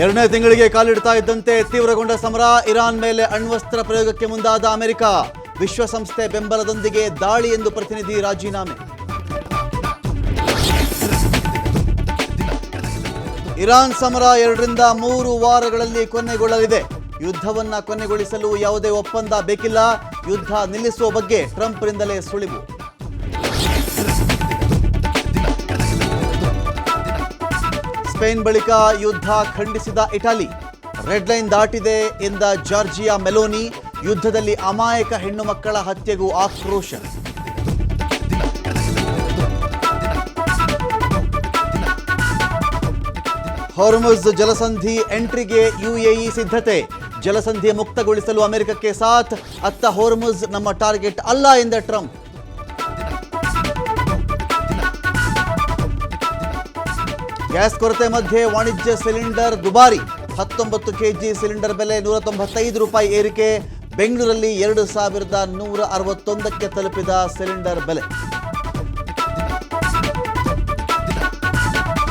ಎರಡನೇ ತಿಂಗಳಿಗೆ ಕಾಲಿಡ್ತಾ ಇದ್ದಂತೆ ತೀವ್ರಗೊಂಡ ಸಮರ. ಇರಾನ್ ಮೇಲೆ ಅಣ್ವಸ್ತ್ರ ಪ್ರಯೋಗಕ್ಕೆ ಮುಂದಾದ ಅಮೆರಿಕ. ವಿಶ್ವಸಂಸ್ಥೆ ಬೆಂಬಲದೊಂದಿಗೆ ದಾಳಿ ಎಂದು ಪ್ರತಿನಿಧಿ ರಾಜೀನಾಮೆ. ಇರಾನ್ ಸಮರ 2ರಿಂದ 3 ವಾರಗಳಲ್ಲಿ ಕೊನೆಗೊಳ್ಳಲಿದೆ. ಯುದ್ಧವನ್ನ ಕೊನೆಗೊಳಿಸಲು ಯಾವುದೇ ಒಪ್ಪಂದ ಬೇಕಿಲ್ಲ. ಯುದ್ಧ ನಿಲ್ಲಿಸುವ ಬಗ್ಗೆ ಟ್ರಂಪ್ರಿಂದಲೇ ಸುಳಿವು. ಸ್ಪೇನ್ ಬಳಿಕ ಯುದ್ಧ ಖಂಡಿಸಿದ ಇಟಲಿ. ರೆಡ್ ಲೈನ್ ದಾಟಿದೆ ಎಂದ ಜಾರ್ಜಿಯಾ ಮೆಲೋನಿ. ಯುದ್ಧದಲ್ಲಿ ಅಮಾಯಕ ಹೆಣ್ಣು ಮಕ್ಕಳ ಹತ್ಯೆಗೂ ಆಕ್ರೋಶ. ಹಾರ್ಮುಜ್ ಜಲಸಂಧಿ ಎಂಟ್ರಿಗೆ ಯುಎಇ ಸಿದ್ಧತೆ. ಜಲಸಂಧಿ ಮುಕ್ತಗೊಳಿಸಲು ಅಮೆರಿಕಕ್ಕೆ ಸಾಥ್. ಅತ್ತ ಹಾರ್ಮುಜ್ ನಮ್ಮ ಟಾರ್ಗೆಟ್ ಅಲ್ಲ ಎಂದ ಟ್ರಂಪ್. ಗ್ಯಾಸ್ ಕೊರತೆ ಮಧ್ಯೆ ವಾಣಿಜ್ಯ ಸಿಲಿಂಡರ್ ದುಬಾರಿ. 19 ಕೆಜಿ ಸಿಲಿಂಡರ್ ಬೆಲೆ ₹195 ಏರಿಕೆ. ಬೆಂಗಳೂರಲ್ಲಿ 2161ಕ್ಕೆ ತಲುಪಿದ ಸಿಲಿಂಡರ್ ಬೆಲೆ.